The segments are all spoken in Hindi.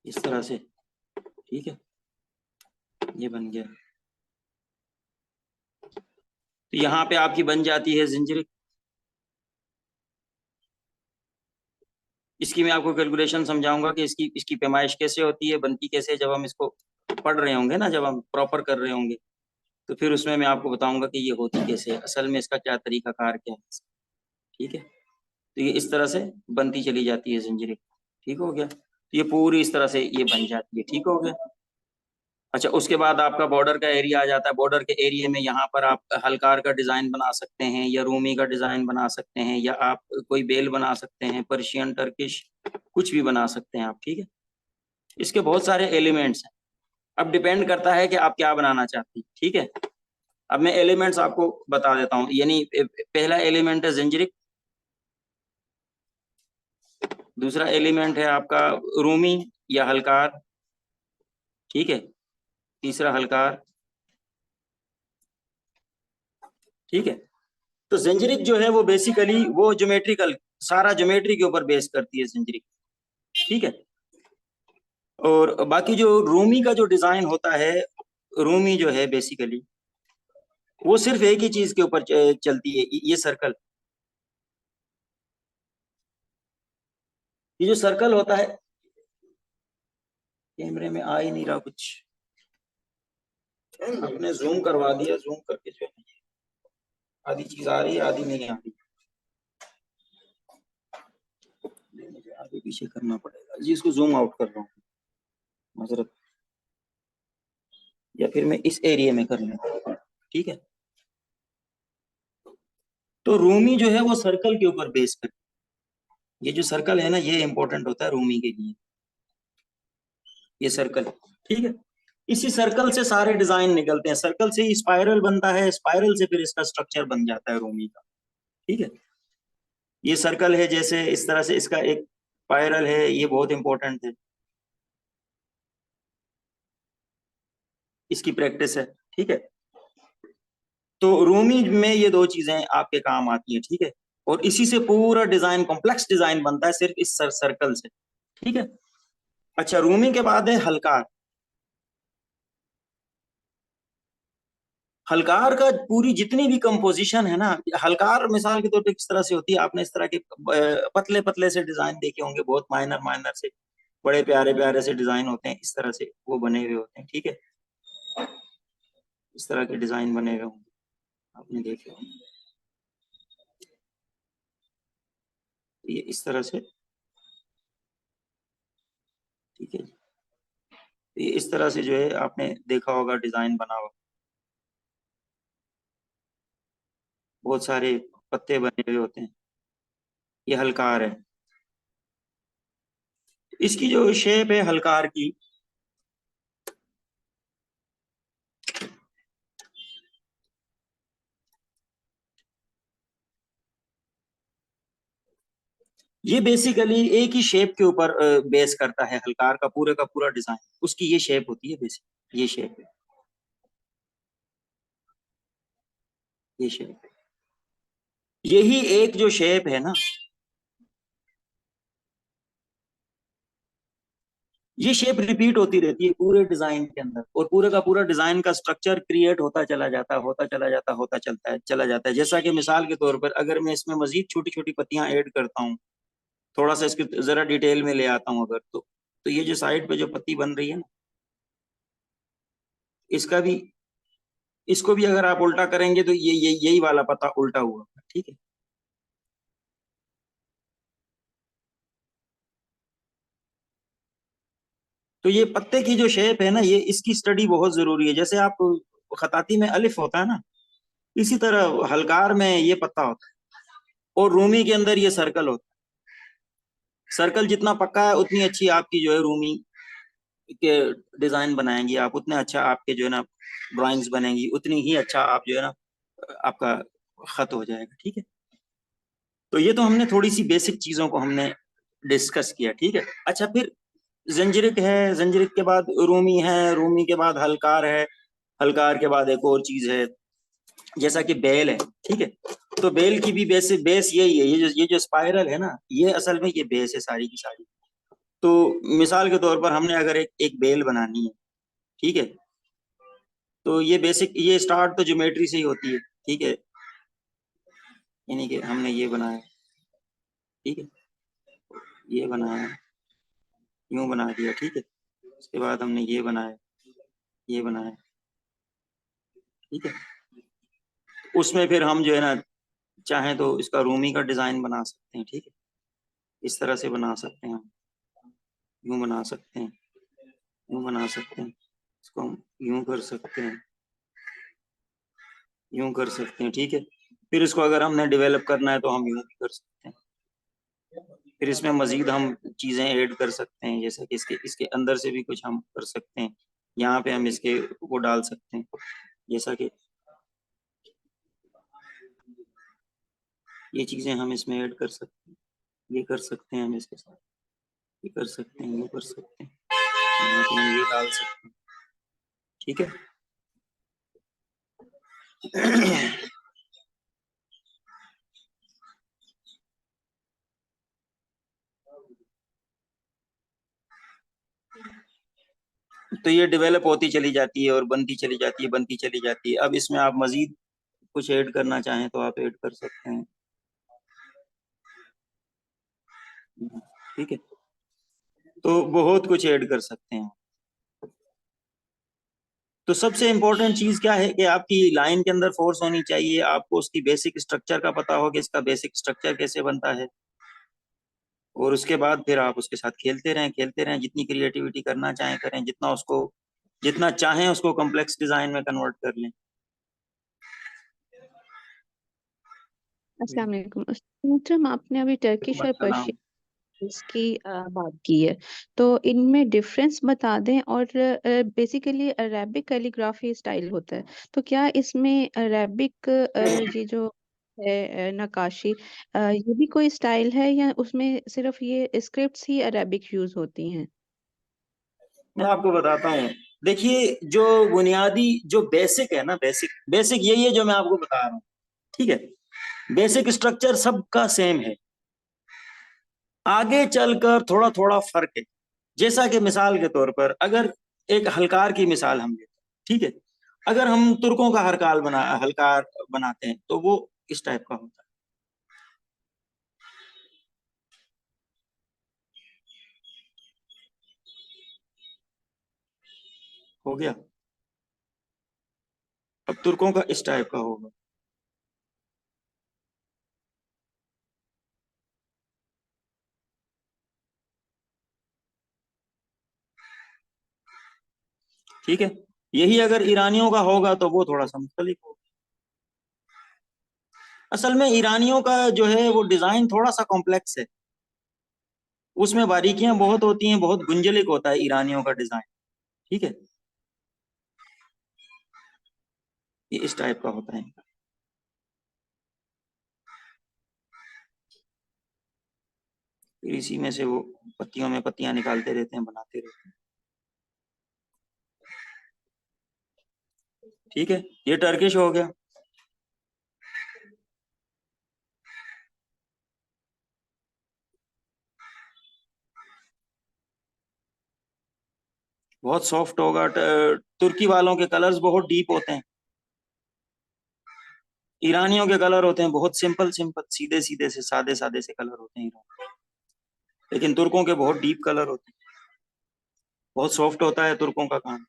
इस तरह से, ठीक है, ये बन गया। तो यहाँ पे आपकी बन जाती है जिंजरिक। इसकी मैं आपको कैलकुलेशन समझाऊंगा कि इसकी इसकी पैमाइश कैसे होती है, बनती कैसे है, जब हम इसको पढ़ रहे होंगे ना, जब हम प्रॉपर कर रहे होंगे, तो फिर उसमें मैं आपको बताऊंगा कि ये होती कैसे है, असल में इसका क्या तरीका कार क्या है। ठीक है, तो ये इस तरह से बनती चली जाती है जिंजरिक। ठीक हो गया, तो ये पूरी इस तरह से ये बन जाती है। ठीक हो गया। अच्छा, उसके बाद आपका बॉर्डर का एरिया आ जाता है। बॉर्डर के एरिया में यहाँ पर आप हलकार का डिजाइन बना सकते हैं, या रूमी का डिजाइन बना सकते हैं, या आप कोई बेल बना सकते हैं, पर्शियन, टर्किश, कुछ भी बना सकते हैं आप। ठीक है, इसके बहुत सारे एलिमेंट्स हैं। अब डिपेंड करता है कि आप क्या बनाना चाहती हैं। ठीक है, अब मैं एलिमेंट्स आपको बता देता हूँ। यानी पहला एलिमेंट है जिंजरिक, दूसरा एलिमेंट है आपका रूमी या हलकार, ठीक है, तीसरा हलकार। ठीक है, तो जिंजरिक जो है वो बेसिकली वो ज्योमेट्रिकल, सारा ज्योमेट्री के ऊपर बेस करती है जिंजरिक। ठीक है, और बाकी जो रूमी का जो डिजाइन होता है, रूमी जो है बेसिकली वो सिर्फ एक ही चीज के ऊपर चलती है, ये सर्कल। ये जो सर्कल होता है, कैमरे में आ ही नहीं रहा कुछ, आपने जूम करवा दिया, जूम करके जो है आधी चीज आ रही है, आधी नहीं आ रही, मुझे आगे पीछे करना पड़ेगा जी। इसको जूम आउट कर रहा हूँ, मजरत, या फिर मैं इस एरिया में कर लूँ। ठीक है, तो रूमी जो है वो सर्कल के ऊपर बेस कर, ये जो सर्कल है ना, ये इंपॉर्टेंट होता है रूमी के लिए, ये सर्कल। ठीक है, इसी सर्कल से सारे डिजाइन निकलते हैं, सर्कल से ही स्पाइरल बनता है, स्पाइरल से फिर इसका स्ट्रक्चर बन जाता है रूमी का। ठीक है, ये सर्कल है, जैसे इस तरह से इसका एक स्पाइरल है, ये बहुत इंपॉर्टेंट है, इसकी प्रैक्टिस है। ठीक है, तो रूमी में ये दो चीजें आपके काम आती है। ठीक है, और इसी से पूरा डिजाइन, कॉम्प्लेक्स डिजाइन बनता है सिर्फ इस सर्कल से। ठीक है, अच्छा, रूमी के बाद है हलकार। हलकार का पूरी जितनी भी कंपोजिशन है ना, हलकार मिसाल के तौर पे किस तरह से होती है, आपने इस तरह के पतले पतले से डिजाइन देखे होंगे, बहुत माइनर माइनर से, बड़े प्यारे प्यारे से डिजाइन होते हैं, इस तरह से वो बने हुए होते हैं। ठीक है, इस तरह के डिजाइन बने हुए होंगे, आपने देखे होंगे, ये इस तरह से। ठीक है, ये इस तरह से जो है आपने देखा होगा डिजाइन बना हुआ, बहुत सारे पत्ते बने हुए होते हैं, ये हलकार है। इसकी जो शेप है हलकार की, ये बेसिकली एक ही शेप के ऊपर बेस करता है, हलकार का पूरा डिजाइन, उसकी ये शेप होती है बेसिक, ये शेप है, ये शेप है, यही एक जो शेप है ना, ये शेप रिपीट होती रहती है पूरे डिजाइन के अंदर, और पूरे का पूरा डिजाइन का स्ट्रक्चर क्रिएट होता चला जाता, होता चला जाता, होता चलता है, चला जाता है। जैसा कि मिसाल के तौर पर अगर मैं इसमें मजीद छोटी छोटी पत्तियां ऐड करता हूँ, थोड़ा सा इसकी जरा डिटेल में ले आता हूँ अगर, तो ये जो साइड पे जो पत्ती बन रही है ना, इसका भी, इसको भी अगर आप उल्टा करेंगे तो ये यही वाला पत्ता उल्टा हुआ। ठीक है, तो ये पत्ते की जो शेप है ना, ये इसकी स्टडी बहुत जरूरी है। जैसे आप खताती में अलिफ होता है ना, इसी तरह हलकार में ये पत्ता होता है, और रूमी के अंदर ये सर्कल होता है। सर्कल जितना पक्का है उतनी अच्छी आपकी जो है रूमी के डिजाइन बनाएंगी आप, उतने अच्छा आपके जो है ना ड्राइंग्स बनेंगी, उतनी ही अच्छा आप जो है ना आपका खत हो जाएगा। ठीक है, तो ये तो हमने थोड़ी सी बेसिक चीजों को हमने डिस्कस किया। ठीक है, अच्छा, फिर जंजरिक है, जंजरिक के बाद रूमी है, रूमी के बाद हलकार है, हलकार के बाद एक और चीज है जैसा कि बेल है। ठीक है, तो बेल की भी बेस बेस यही है, ये जो स्पाइरल है ना, ये असल में ये बेस है सारी की सारी। तो मिसाल के तौर पर हमने अगर एक बेल बनानी है, ठीक है, तो ये बेसिक, ये स्टार्ट तो ज्योमेट्री से ही होती है, ठीक है, यानी कि हमने ये बनाया, ठीक है, ये बनाया, यूं बना दिया, ठीक है, उसके बाद हमने ये बनाया, ये बनाया, ठीक है, उसमें फिर हम जो है ना चाहें तो इसका रूमी का डिजाइन बना सकते हैं, ठीक है, इस तरह से बना सकते हैं हम, यूं बना सकते हैं, यूं बना सकते हैं, इसको हम यूं कर सकते हैं, यूं कर सकते हैं, ठीक है, फिर इसको अगर हमने डेवलप करना है तो हम यूं भी कर सकते हैं, फिर इसमें मजीद हम चीजें ऐड कर सकते हैं, जैसे कि इसके इसके अंदर से भी कुछ हम कर सकते हैं, यहाँ पे हम इसके वो डाल सकते हैं, जैसा कि ये चीजें हम इसमें ऐड कर सकते हैं, ये कर सकते हैं हम इसके साथ, ये कर सकते हैं, ये कर सकते हैं, यहाँ पे हम ये डाल सकते हैं, ठीक है। तो ये डेवलप होती चली जाती है और बनती चली जाती है, बनती चली जाती है। अब इसमें आप मजीद कुछ ऐड करना चाहें तो आप ऐड कर सकते हैं, ठीक है, तो बहुत कुछ ऐड कर सकते हैं। तो सबसे इम्पोर्टेंट चीज क्या है कि आपकी लाइन के अंदर फोर्स होनी चाहिए, आपको उसकी बेसिक स्ट्रक्चर का पता हो कि इसका बेसिक स्ट्रक्चर कैसे बनता है, और उसके बाद फिर आप उसके साथ खेलते रहें, जितनी क्रिएटिविटी करना चाहें करें, जितना उसको जितना चाहें उसको कॉम्प्लेक्स डिजाइन में कन्वर्ट कर लें। अस्सलाम वालेकुम। मैम, आपने अभी टर्किश और सलाम। पर्शियन इसकी बात की है, तो इनमें डिफरेंस बता दें। और बेसिकली अरेबिक कैलीग्राफी स्टाइल होता है, तो क्या इसमें अरेबिक ये जो है नक्काशी, ये भी कोई स्टाइल है, या उसमें सिर्फ ये स्क्रिप्ट्स ही अरेबिक यूज होती हैं? मैं आपको बताता हूँ, देखिए जो बुनियादी जो बेसिक है ना, बेसिक बेसिक यही है जो मैं आपको बता रहा हूँ, ठीक है, बेसिक स्ट्रक्चर सबका सेम है, आगे चलकर थोड़ा थोड़ा फर्क है। जैसा कि मिसाल के तौर पर अगर एक हलकार की मिसाल हम लेते हैं, ठीक है, अगर हम तुर्कों का हलकार बनाते हैं तो वो इस टाइप का होता है, हो गया। अब तुर्कों का इस टाइप का होगा, ठीक है, यही अगर ईरानियों का होगा तो वो थोड़ा सा मुख्तलिफ होगा। असल में ईरानियों का जो है वो डिजाइन थोड़ा सा कॉम्प्लेक्स है, उसमें बारीकियां बहुत होती हैं, बहुत गुंजलिक होता है ईरानियों का डिजाइन, ठीक है, ये इस टाइप का होता है। फिर इसी में से वो पत्तियों में पत्तियां निकालते रहते हैं, बनाते रहते हैं, ठीक है, ये टर्किश हो गया। बहुत सॉफ्ट होगा, तुर्की वालों के कलर्स बहुत डीप होते हैं, ईरानियों के कलर होते हैं बहुत सिंपल सिंपल, सीधे सीधे से सादे सादे से कलर होते हैं ईरान, लेकिन तुर्कों के बहुत डीप कलर होते हैं, बहुत सॉफ्ट होता है तुर्कों का काम।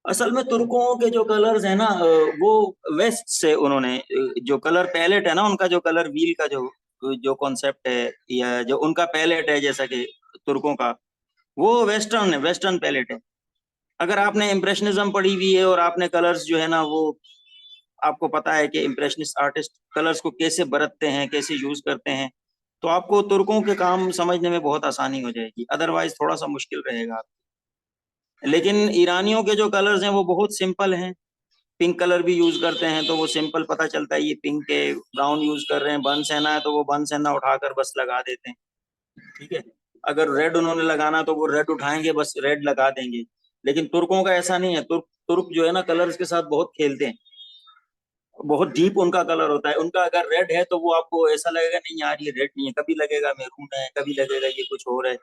असल में तुर्कों के जो कलर्स है ना, वो वेस्ट से उन्होंने जो कलर पैलेट है ना उनका, जो कलर व्हील का जो जो कॉन्सेप्ट है, या जो उनका पैलेट है, जैसा कि तुर्कों का, वो वेस्टर्न है, वेस्टर्न पैलेट है। अगर आपने इम्प्रेशनिज्म पढ़ी हुई है और आपने कलर्स जो है ना वो, आपको पता है कि इम्प्रेशनिस्ट आर्टिस्ट कलर्स को कैसे बरतते हैं, कैसे यूज करते हैं, तो आपको तुर्कों के काम समझने में बहुत आसानी हो जाएगी, अदरवाइज थोड़ा सा मुश्किल रहेगा। लेकिन ईरानियों के जो कलर्स हैं वो बहुत सिंपल हैं, पिंक कलर भी यूज करते हैं तो वो सिंपल पता चलता है ये पिंक है, ब्राउन यूज कर रहे हैं, बन सेना है तो वो बन सेना उठाकर बस लगा देते हैं, ठीक है, अगर रेड उन्होंने लगाना तो वो रेड उठाएंगे, बस रेड लगा देंगे। लेकिन तुर्कों का ऐसा नहीं है, तुर्क तुर्क जो है ना कलर्स के साथ बहुत खेलते हैं, बहुत डीप उनका कलर होता है। उनका अगर रेड है तो वो आपको ऐसा लगेगा नहीं यार ये रेड नहीं है, कभी लगेगा मैरून है, कभी लगेगा ये कुछ और है।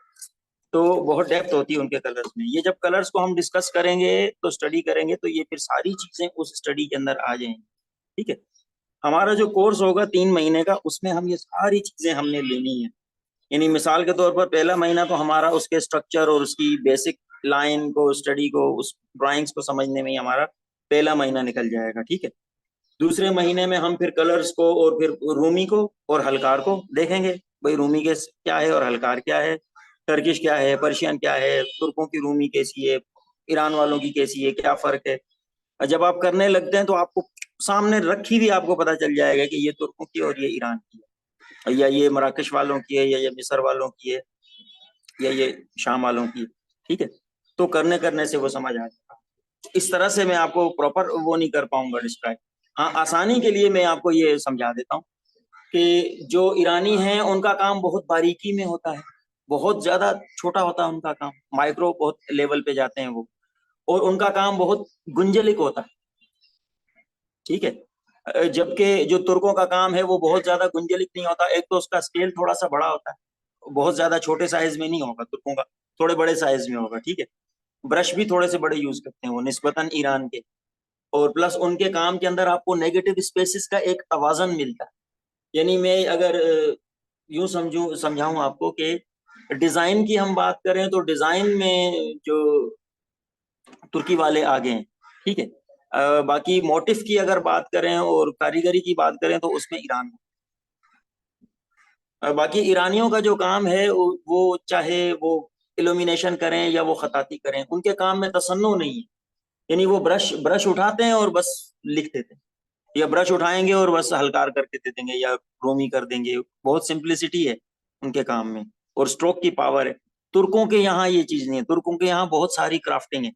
तो बहुत डेप्थ होती है उनके कलर्स में। ये जब कलर्स को हम डिस्कस करेंगे तो स्टडी करेंगे तो ये फिर सारी चीजें उस स्टडी के अंदर आ जाएंगी। ठीक है। हमारा जो कोर्स होगा 3 महीने का, उसमें हम ये सारी चीजें हमने लेनी है। यानी मिसाल के तौर पर पहला महीना तो हमारा उसके स्ट्रक्चर और उसकी बेसिक लाइन को, स्टडी को, उस ड्राइंग्स को समझने में ही हमारा पहला महीना निकल जाएगा। ठीक है। दूसरे महीने में हम फिर कलर्स को और फिर रूमी को और हलकार को देखेंगे। भाई रूमी के क्या है और हलकार क्या है, टर्किश क्या है, पर्शियन क्या है, तुर्कों की रूमी कैसी है, ईरान वालों की कैसी है, क्या फर्क है। और जब आप करने लगते हैं तो आपको सामने रखी भी आपको पता चल जाएगा कि ये तुर्कों की और ये ईरान की है, या ये मराकश वालों की है, या ये मिस्र वालों की है, या ये शाम वालों की है। ठीक है। तो करने करने से वो समझ आ जाएगा। इस तरह से मैं आपको प्रॉपर वो नहीं कर पाऊंगा डिस्क्राइब। हाँ, आसानी के लिए मैं आपको ये समझा देता हूँ कि जो ईरानी हैं उनका काम बहुत बारीकी में होता है, बहुत ज्यादा छोटा होता है उनका काम, माइक्रो बहुत लेवल पे जाते हैं वो। और उनका काम बहुत गुंजलिक होता है। ठीक है। जबकि जो तुर्कों का काम है वो बहुत ज्यादा गुंजलिक नहीं होता। एक तो उसका स्केल थोड़ा सा बड़ा होता है, बहुत ज्यादा छोटे साइज में नहीं होगा तुर्कों का, थोड़े बड़े साइज में होगा। ठीक है। ब्रश भी थोड़े से बड़े यूज करते हैं वो निस्बतन ईरान के। और प्लस उनके काम के अंदर आपको नेगेटिव स्पेसिस का एक तवाजन मिलता है। यानी मैं अगर यूं समझाऊं आपको कि डिजाइन की हम बात करें तो डिजाइन में जो तुर्की वाले आगे हैं। ठीक है। बाकी मोटिफ की अगर बात करें और कारीगरी की बात करें तो उसमें ईरान। बाकी ईरानियों का जो काम है वो चाहे वो इल्यूमिनेशन करें या वो खताती करें, उनके काम में तसन्नो नहीं है। यानी वो ब्रश ब्रश उठाते हैं और बस लिख देते हैं, या ब्रश उठाएंगे और बस हलकार करके दे देंगे या रोमी कर देंगे। बहुत सिंप्लिसिटी है उनके काम में और स्ट्रोक की पावर है। तुर्कों के यहाँ ये चीज नहीं है। तुर्कों के यहाँ बहुत सारी क्राफ्टिंग है,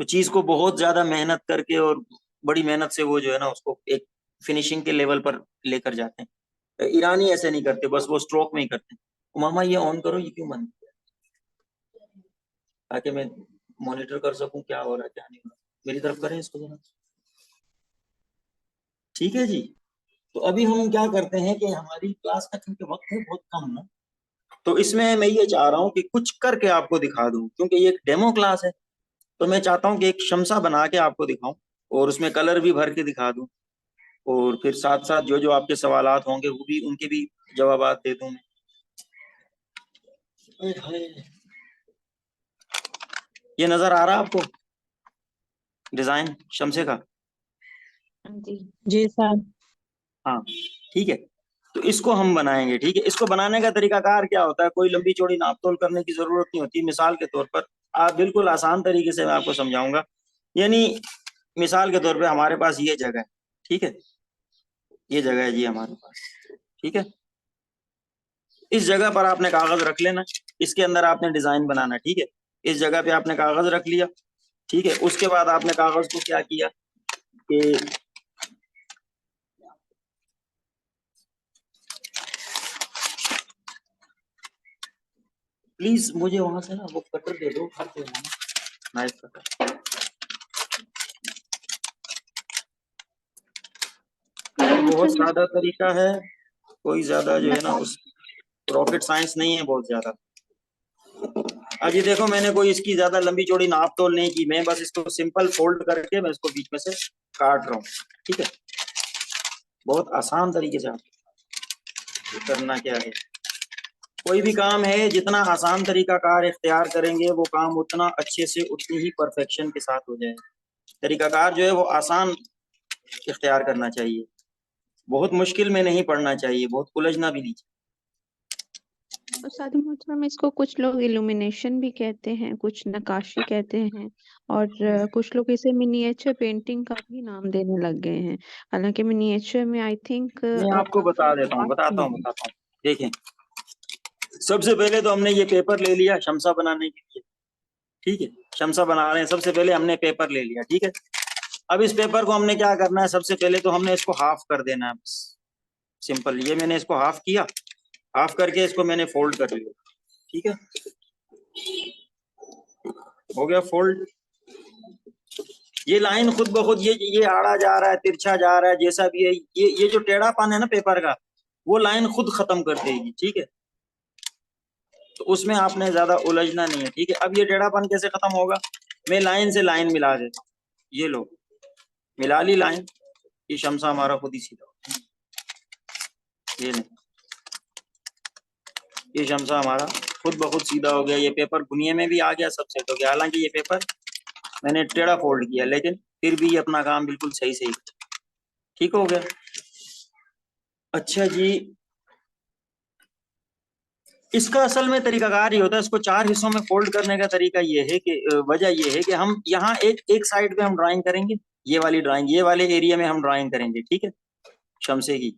तो चीज को बहुत ज्यादा मेहनत करके और बड़ी मेहनत से वो जो है ना उसको एक फिनिशिंग के लेवल पर लेकर जाते हैं। ईरानी ऐसे नहीं करते, बस वो स्ट्रोक में ही करते हैं। मामा ये ऑन करो, ये क्यों बंद किया, ताकि मैं मॉनिटर कर सकूं क्या हो रहा है क्या नहीं हो रहा। मेरी तरफ करें इसको जरा। ठीक है जी। तो अभी हम क्या करते हैं कि हमारी क्लास का क्योंकि वक्त है बहुत कम ना, तो इसमें मैं ये चाह रहा हूँ कि कुछ करके आपको दिखा दूं, क्योंकि ये एक डेमो क्लास है। तो मैं चाहता हूँ कि एक शमसा बना के आपको दिखाऊं और उसमें कलर भी भर के दिखा दूं, और फिर साथ साथ जो जो आपके सवालात होंगे वो भी, उनके भी जवाबात दे दूं मैं। अरे हाय, ये नजर आ रहा है आपको डिजाइन शमसे का? जी। जी सर। हाँ। ठीक है। तो इसको हम बनाएंगे। ठीक है। इसको बनाने का तरीकाकार क्या होता है, कोई लंबी चौड़ी नाप तोल करने की जरूरत नहीं होती। मिसाल के तौर पर आप बिल्कुल आसान तरीके से मैं आपको समझाऊंगा। यानी मिसाल के तौर पे हमारे पास ये जगह है। ठीक है। ये जगह है जी हमारे पास। ठीक है। इस जगह पर आपने कागज रख लेना, इसके अंदर आपने डिजाइन बनाना। ठीक है। इस जगह पे आपने कागज रख लिया। ठीक है। उसके बाद आपने कागज को क्या किया कि प्लीज मुझे वहां से ना वो कटर दे दो, नाइफ कटर। बहुत सादा तरीका है, कोई ज्यादा जो है ना उस रॉकेट साइंस नहीं है बहुत ज्यादा। अब ये देखो मैंने कोई इसकी ज्यादा लंबी चौड़ी नाप तोल नहीं की, मैं बस इसको सिंपल फोल्ड करके मैं इसको बीच में से काट रहा हूँ। ठीक है। बहुत आसान तरीके से आपको करना क्या है, कोई भी काम है जितना आसान तरीका कार इख्तियार करेंगे वो काम उतना अच्छे से उतनी ही परफेक्शन के साथ हो जाएगा। तरीकाकार जो है वो आसान इख्तियार करना चाहिए, बहुत मुश्किल में नहीं पड़ना चाहिए, बहुत उलझना भी नहीं चाहिए। और साथ ही मोहतरम इसको कुछ लोग इल्यूमिनेशन भी कहते हैं, कुछ नक्काशी कहते हैं, और कुछ लोग इसे मिनिएचर पेंटिंग का भी नाम देने लग गए हैं। हालांकि मिनिएचर में आई थिंक मैं आपको काफी बताता vast हूँ। देखें, सबसे पहले तो हमने ये पेपर ले लिया शमसा बनाने के लिए। ठीक है। शमसा बना रहे हैं, सबसे पहले हमने पेपर ले लिया। ठीक है। अब इस पेपर को हमने क्या करना है, सबसे पहले तो हमने इसको हाफ कर देना है बस। सिंपल, ये मैंने इसको हाफ किया, हाफ करके इसको मैंने फोल्ड कर लिया। ठीक है। हो गया फोल्ड। ये लाइन खुद ब खुद ये आड़ा जा रहा है, तिरछा जा रहा है, जैसा भी है, ये जो टेढ़ापन है ना पेपर का, वो लाइन खुद खत्म कर देगी। ठीक है, तो उसमें आपने ज्यादा उलझना नहीं है। ठीक है, अब ये टेढ़ापन कैसे खत्म होगा, मैं लाइन से लाइन मिला देता हूँ। ये लो, मिला ली लाइन, ये शमसा हमारा खुद ही सीधा हो। ये नहीं, ये शमसा हमारा खुद ब खुद सीधा हो गया। ये पेपर बुनिया में भी आ गया, सब सेट हो गया। हालांकि ये पेपर मैंने टेढ़ा फोल्ड किया, लेकिन फिर भी ये अपना काम बिल्कुल सही सही ठीक हो गया। अच्छा जी, इसका असल में तरीकाकार ये होता है, इसको 4 हिस्सों में फोल्ड करने का तरीका ये है कि वजह ये है कि हम यहाँ एक साइड पे हम ड्राइंग करेंगे, ये वाली ड्राइंग, ये वाले एरिया में हम ड्राइंग करेंगे। ठीक है, शमसे की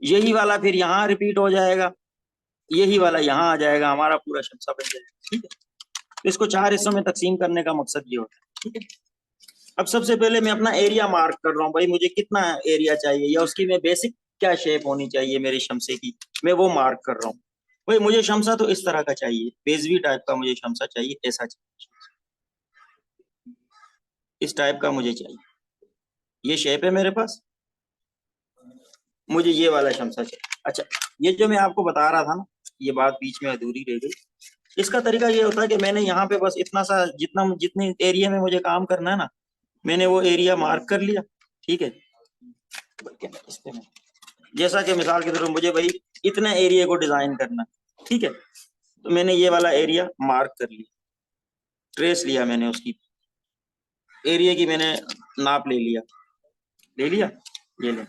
यही वाला फिर यहाँ रिपीट हो जाएगा, यही वाला यहाँ आ जाएगा, हमारा पूरा शमसा बन जाएगा। ठीक है, तो इसको 4 हिस्सों में तकसीम करने का मकसद ये होता है। ठीक है, अब सबसे पहले मैं अपना एरिया मार्क कर रहा हूँ, भाई मुझे कितना एरिया चाहिए या उसकी मैं बेसिक क्या शेप होनी चाहिए मेरे शमसे की, मैं वो मार्क कर रहा हूँ। भाई मुझे शमसा तो इस तरह का चाहिए, बेजवी टाइप का मुझे शमसा चाहिए, ऐसा चाहिए, इस टाइप का मुझे चाहिए, ये शेप है मेरे पास, मुझे ये वाला शमसा चाहिए। अच्छा, ये जो मैं आपको बता रहा था ना, ये बात बीच में अधूरी रह गई। इसका तरीका ये होता है कि मैंने यहाँ पे बस इतना सा, जितने एरिया में मुझे काम करना है ना, मैंने वो एरिया मार्क कर लिया। ठीक है, इस पे जैसा कि मिसाल के तौर पर मुझे भाई इतना एरिया को डिजाइन करना, ठीक है, तो मैंने ये वाला एरिया मार्क कर लिया, ट्रेस लिया मैंने उसकी एरिया की, मैंने नाप ले लिया, ये ले,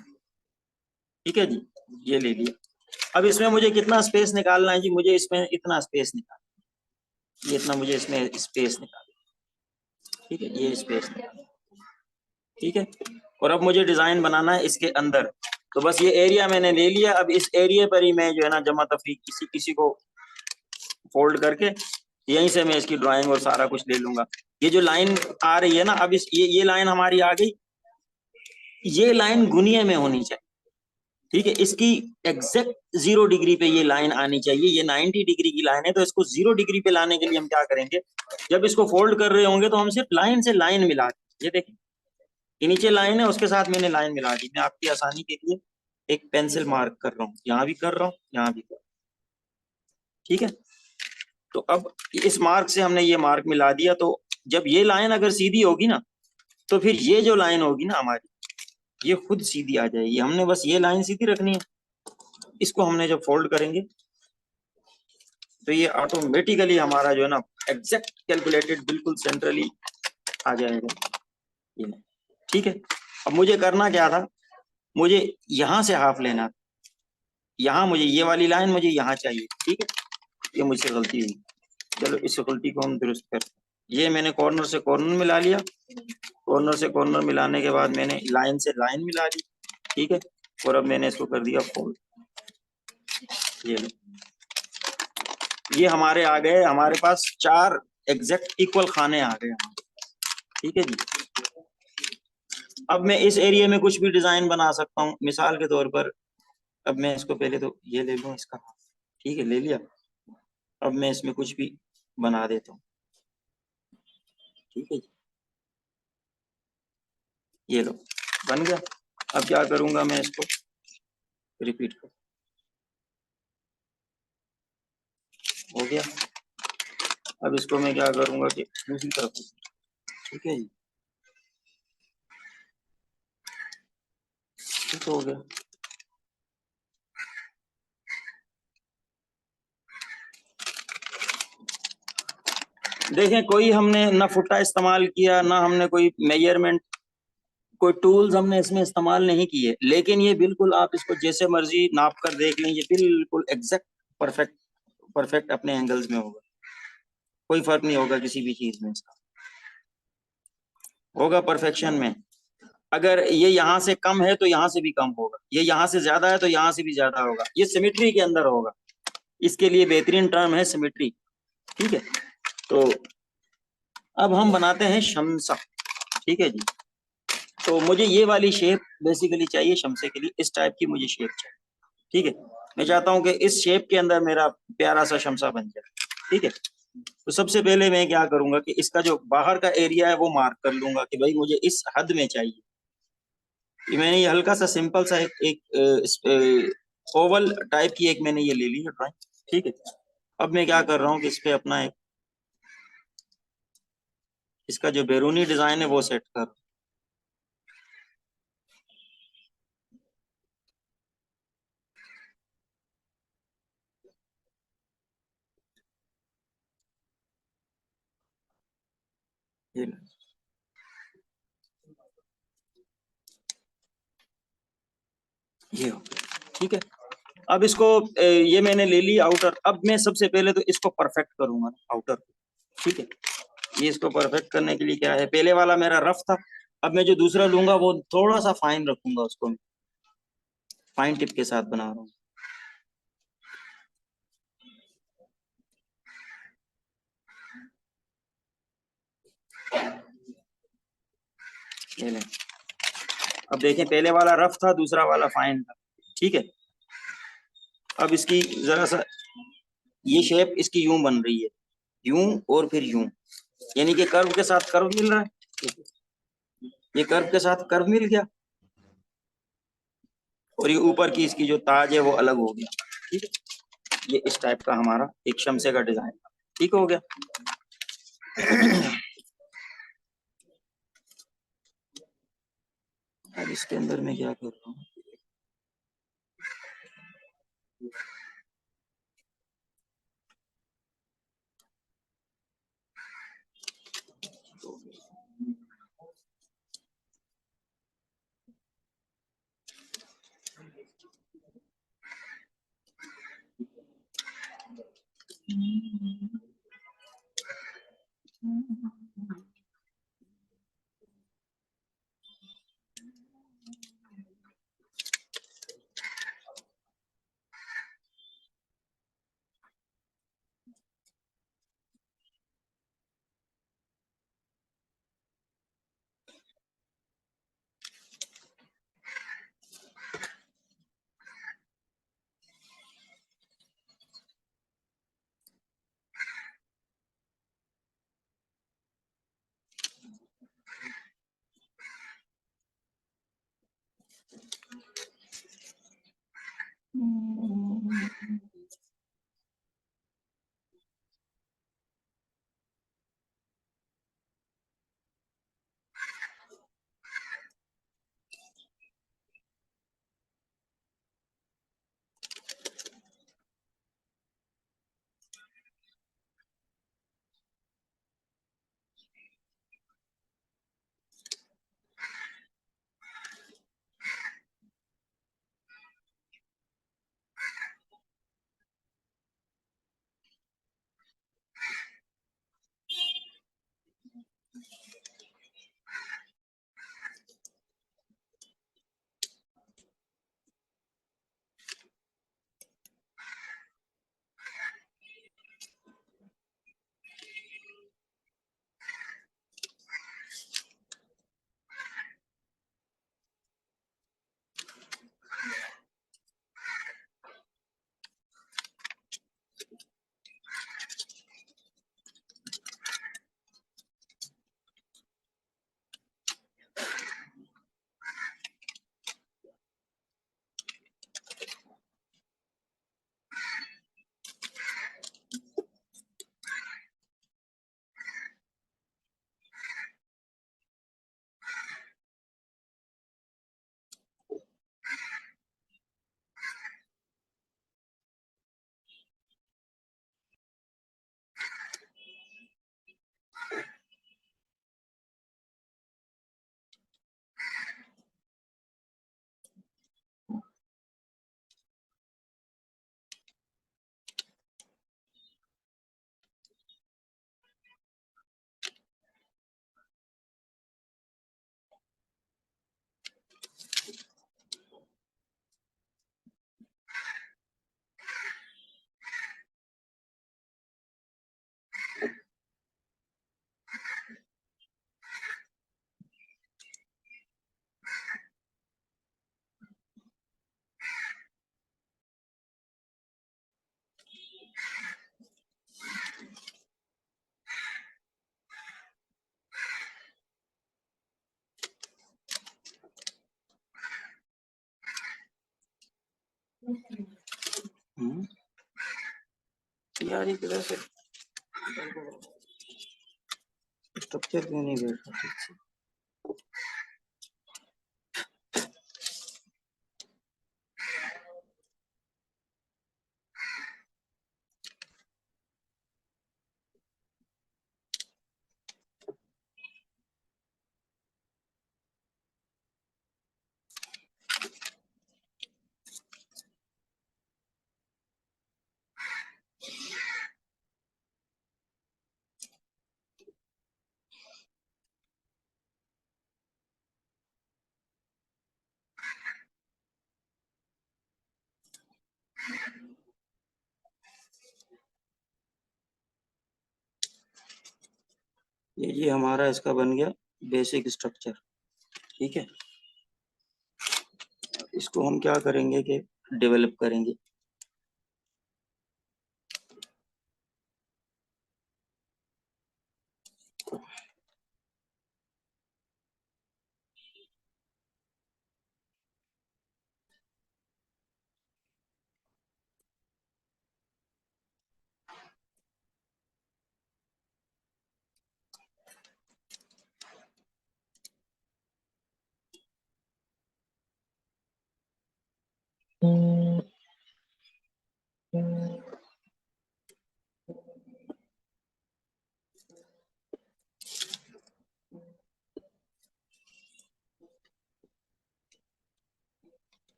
ठीक है जी, ये ले लिया। अब इसमें मुझे कितना स्पेस निकालना है जी, मुझे इसमें इतना स्पेस निकालना, ये इतना मुझे इसमें स्पेस निकालना। ठीक है, ये स्पेस निकालना। ठीक है, और अब मुझे डिजाइन बनाना है इसके अंदर, तो बस ये एरिया मैंने ले लिया। अब इस एरिया पर ही मैं जो है ना जमा तफरीक किसी को फोल्ड करके यहीं से मैं इसकी ड्राइंग और सारा कुछ ले लूंगा। ये जो लाइन आ रही है ना, अब ये लाइन हमारी आ गई, ये लाइन गुनिया में होनी चाहिए। ठीक है, इसकी एग्जैक्ट 0 डिग्री पे ये लाइन आनी चाहिए। ये 90 डिग्री की लाइन है, तो इसको 0 डिग्री पे लाने के लिए हम क्या करेंगे, जब इसको फोल्ड कर रहे होंगे तो हम सिर्फ लाइन से लाइन मिला दें। ये देखिए, ये नीचे लाइन है, उसके साथ मैंने लाइन मिला दी। मैं आपकी आसानी के लिए एक पेंसिल मार्क कर रहा हूँ, यहाँ भी कर रहा हूँ, यहाँ भी कर रहा हूँ। ठीक है, तो अब इस मार्क से हमने ये मार्क मिला दिया, तो जब ये लाइन अगर सीधी होगी ना, तो फिर ये जो लाइन होगी ना हमारी, ये खुद सीधी आ जाएगी। हमने बस ये लाइन सीधी रखनी है, इसको हमने जब फोल्ड करेंगे तो ये ऑटोमेटिकली हमारा जो है ना एग्जैक्ट कैलकुलेटेड बिल्कुल सेंट्रली आ जाएगा। ये ठीक है, अब मुझे करना क्या था, मुझे यहाँ से हाफ लेना था, यहाँ मुझे ये वाली लाइन मुझे यहाँ चाहिए। ठीक है, ये मुझसे गलती हुई, चलो इस गलती को हम दुरुस्त करते हैं। ये मैंने कॉर्नर से कॉर्नर मिला लिया, कॉर्नर से कॉर्नर मिलाने के बाद मैंने लाइन से लाइन मिला ली। ठीक है, और अब मैंने इसको कर दिया फोल्ड। ये लो, ये हमारे आ गए, हमारे पास 4 एग्जैक्ट इक्वल खाने आ गए हमारे। ठीक है जी, अब मैं इस एरिया में कुछ भी डिजाइन बना सकता हूँ। मिसाल के तौर पर अब मैं इसको पहले तो ये ले लूँ इसका, ठीक है, ले लिया। अब मैं इसमें कुछ भी बना देता हूँ। ठीक है जी, ये लो, बन गया। अब क्या करूंगा, मैं इसको रिपीट कर, हो गया। अब इसको मैं क्या करूंगा कि दूसरी तरफ, ठीक है जी, ठीक हो गया। देखें, कोई हमने ना फुट्टा इस्तेमाल किया, ना हमने कोई मेजरमेंट, कोई टूल्स हमने इसमें इस्तेमाल नहीं किए, लेकिन ये बिल्कुल आप इसको जैसे मर्जी नाप कर देख लें, ये बिल्कुल एग्जैक्ट परफेक्ट परफेक्ट अपने एंगल्स में होगा। कोई फर्क नहीं होगा किसी भी चीज में, इसका होगा परफेक्शन में। अगर ये यहाँ से कम है तो यहाँ से भी कम होगा, ये यहाँ से ज्यादा है तो यहाँ से भी ज्यादा होगा, ये सिमेट्री के अंदर होगा। इसके लिए बेहतरीन टर्म है सिमेट्री। ठीक है, तो अब हम बनाते हैं शमसा। ठीक है जी, तो मुझे ये वाली शेप बेसिकली चाहिए शमसे के लिए, इस टाइप की मुझे शेप चाहिए। ठीक है, मैं चाहता हूं कि इस शेप के अंदर मेरा प्यारा सा शमसा बन जाए। ठीक है, तो सबसे पहले मैं क्या करूंगा कि इसका जो बाहर का एरिया है वो मार्क कर लूंगा कि भाई मुझे इस हद में चाहिए। ये मैंने ये हल्का सा सिंपल सा एक ओवल टाइप की एक मैंने ये ले ली है ड्राइंग। ठीक है, अब मैं क्या कर रहा हूँ कि इस पे अपना एक इसका जो बैरूनी डिजाइन है वो सेट कर। ये लो। ये हो गया। ठीक है, अब इसको ये मैंने ले ली आउटर। अब मैं सबसे पहले तो इसको परफेक्ट करूंगा आउटर को। ठीक है, ये इसको परफेक्ट करने के लिए क्या है, पहले वाला मेरा रफ था, अब मैं जो दूसरा लूंगा वो थोड़ा सा फाइन रखूंगा, उसको फाइन टिप के साथ बना रहा हूँ। ये लें। अब देखें, पहले वाला रफ था, दूसरा वाला फाइन था। ठीक है, अब इसकी जरा सा ये शेप इसकी यूं बन रही है, यूं और फिर यूं, यानी कि कर्व के साथ कर्व मिल रहा है। ये कर्व के साथ कर्व मिल गया, और ये ऊपर की इसकी जो ताज है वो अलग हो गया। ठीक है, ये इस टाइप का हमारा एक शमसे का डिजाइन। ठीक हो गया। अब इसके अंदर मैं क्या कर रहा हूँ, यार ये किधर से स्ट्रक्चर क्यों नहीं बैठ रहा ठीक से? ये हमारा इसका बन गया बेसिक स्ट्रक्चर। ठीक है, इसको हम क्या करेंगे कि डेवलप करेंगे।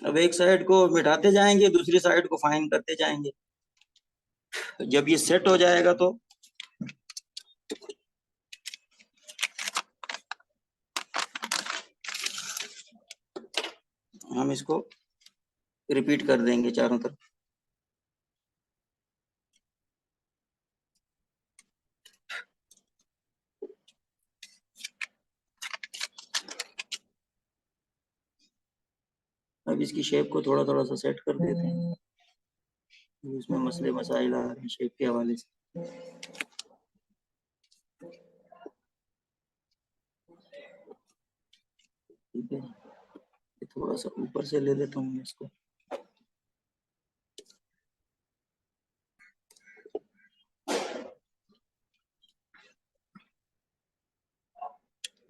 अब एक साइड को मिटाते जाएंगे, दूसरी साइड को फाइन करते जाएंगे। जब ये सेट हो जाएगा तो हम इसको रिपीट कर देंगे चारों तरफ। अब इसकी शेप को थोड़ा थोड़ा सा सेट कर देते हैं, उसमें मसले मसाइल आ रहे हैं शेप के हवाले से। ठीक है, थोड़ा सा ऊपर से ले लेता हूँ इसको।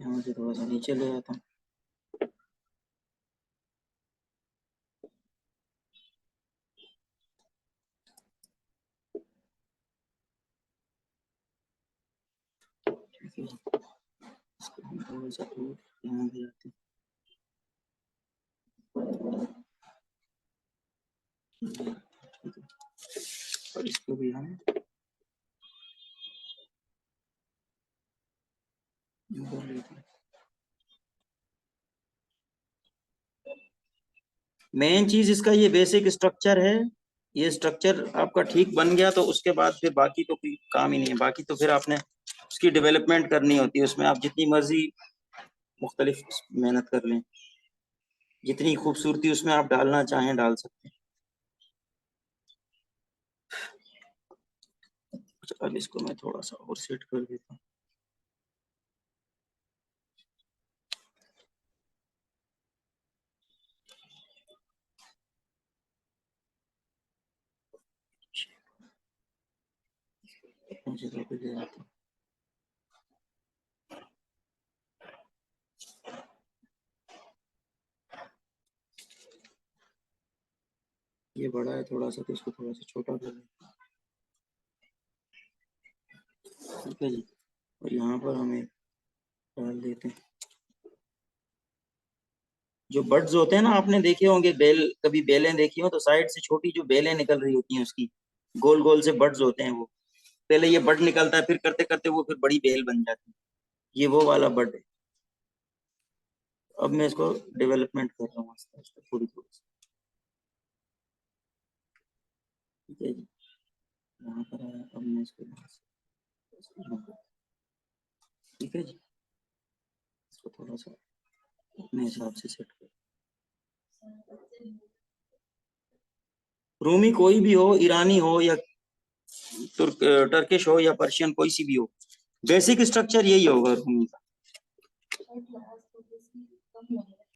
यहाँ से थोड़ा सा नीचे ले आता हूँ। ठीक है, इसको हम थोड़ा सा दूर यहाँ ले आते हैं। ठीक है, और इसको भी हम इधर लेते हैं। मेन चीज इसका ये बेसिक स्ट्रक्चर है। ये स्ट्रक्चर आपका ठीक बन गया तो उसके बाद फिर बाकी तो कोई काम ही नहीं है। बाकी तो फिर आपने उसकी डेवलपमेंट करनी होती है, उसमें आप जितनी मर्जी मुख्तलिफ मेहनत कर लें, जितनी खूबसूरती उसमें आप डालना चाहें डाल सकते हैं। अच्छा, अब इसको मैं थोड़ा सा और सेट कर देता हूँ। जगह पे ले आता हूँ। ये बड़ा है थोड़ा सा, तो इसको थोड़ा सा छोटा कर दें। ठीक है जी, और यहाँ पर हम एक डाल देते हैं। जो बर्ड्स होते हैं ना, आपने देखे होंगे बेल, कभी बेलें देखी हो तो साइड से छोटी जो बेलें निकल रही होती हैं उसकी, गोल गोल से बर्ड्स होते हैं वो। पहले ये बर्ड निकलता है, फिर करते करते वो फिर बड़ी बेल बन जाती है। ये वो वाला बर्ड है। अब मैं इसको डेवलपमेंट कर रहा हूँ आस्ते आस्ते, थोड़ी थोड़ी सी। ठीक है जी, यहाँ पर आया, अब मैं इसको यहाँ पर- ठीक है जी, इसको थोड़ा सा अपने हिसाब से सेट कर। रूमी कोई भी हो, ईरानी हो या टर्किश हो या पर्शियन, कोई सी भी हो, बेसिक स्ट्रक्चर यही होगा रूमी का।